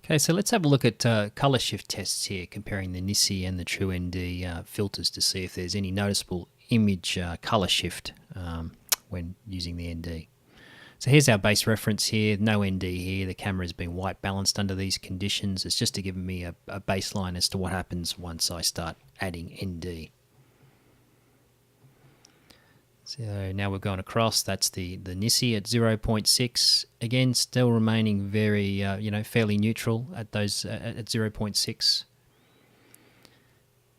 Okay, so let's have a look at color shift tests here, comparing the NiSi and the True ND filters to see if there's any noticeable image color shift when using the ND. So here's our base reference here, no ND here, the camera has been white balanced under these conditions. It's just to give me a baseline as to what happens once I start adding ND. So now we're going across, that's the NiSi at 0.6, again still remaining very, fairly neutral at those at 0.6.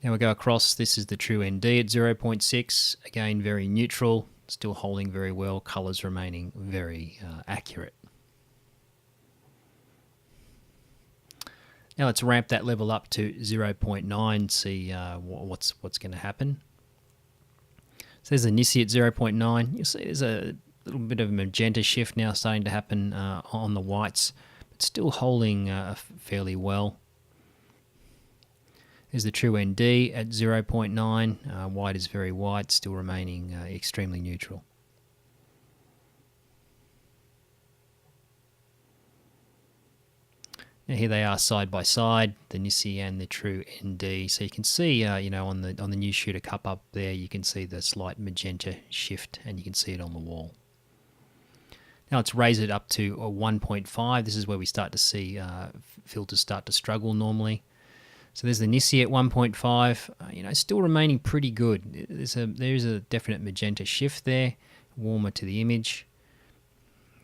Now we go across, this is the True ND at 0.6, again very neutral, still holding very well, colours remaining very accurate. Now let's ramp that level up to 0.9, see what's going to happen. So there's a NiSi at 0.9. You'll see there's a little bit of a magenta shift now starting to happen on the whites, but still holding fairly well. There's the True ND at 0.9. White is very white, still remaining extremely neutral. Now here they are side by side, the NiSi and the True ND. So you can see, on the new shooter cup up there, you can see the slight magenta shift, and you can see it on the wall. Now let's raise it up to a 1.5. This is where we start to see filters start to struggle normally. So there's the NiSi at 1.5. Still remaining pretty good. There's a definite magenta shift there, warmer to the image.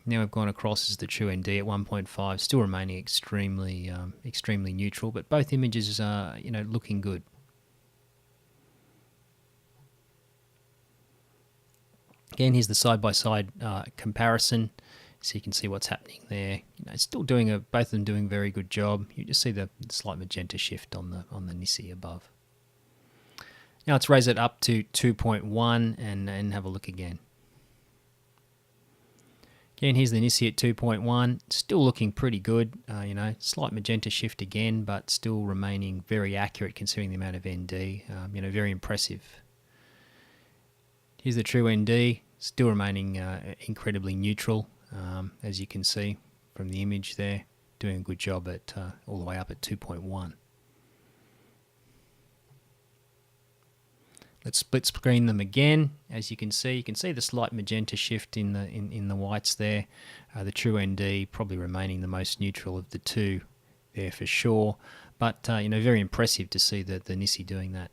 Now we've gone across as the True ND at 1.5, still remaining extremely neutral, but both images are looking good. Again, here's the side-by-side comparison, so you can see what's happening there. Still doing both of them doing a very good job. You just see the slight magenta shift on the NiSi above. Now let's raise it up to 2.1 and have a look again. Again, here's the NiSi at 2.1, still looking pretty good, slight magenta shift again, but still remaining very accurate considering the amount of ND, very impressive. Here's the True ND, still remaining incredibly neutral, as you can see from the image there, doing a good job at all the way up at 2.1. Let's split screen them again. As you can see the slight magenta shift in the whites there. The True ND probably remaining the most neutral of the two there for sure. But very impressive to see the NiSi doing that.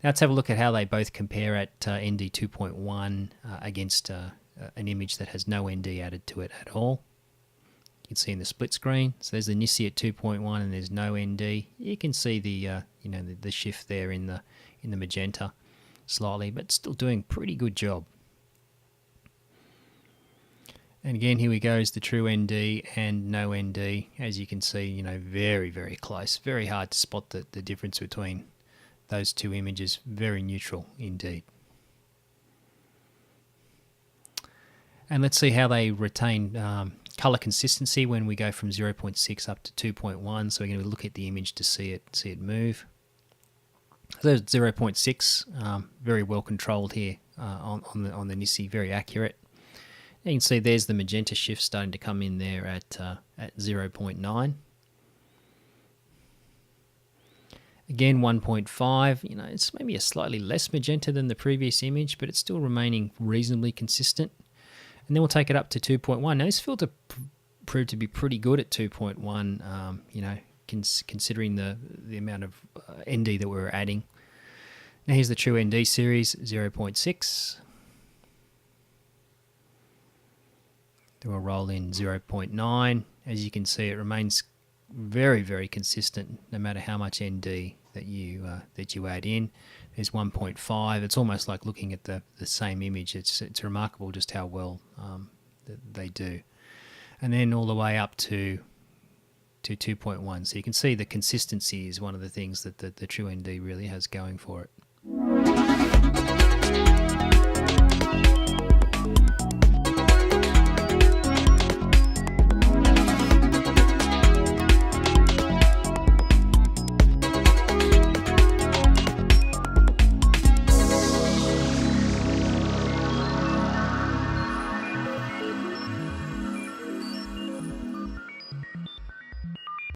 Now let's have a look at how they both compare at ND 2.1 against an image that has no ND added to it at all. You can see in the split screen. So there's the NiSi at 2.1 and there's no ND. You can see the the shift there in the magenta slightly, but still doing a pretty good job. And again, here we go, is the True ND and no ND. As you can see, very, very close. Very hard to spot the difference between those two images. Very neutral indeed. And let's see how they retain color consistency when we go from 0.6 up to 2.1. So we're going to look at the image to see it move. So 0.6, very well controlled here on the NiSi, very accurate. You can see there's the magenta shift starting to come in there at 0.9. Again, 1.5. It's maybe a slightly less magenta than the previous image, but it's still remaining reasonably consistent. And then we'll take it up to 2.1. Now this filter proved to be pretty good at 2.1. Considering the amount of ND that we're adding. Now here's the True ND series, 0.6. Then we'll roll in 0.9. As you can see, it remains very, very consistent no matter how much ND that you add in. There's 1.5. It's almost like looking at the same image. It's remarkable just how well they do. And then all the way up to 2.1. So you can see the consistency is one of the things that the True ND really has going for it.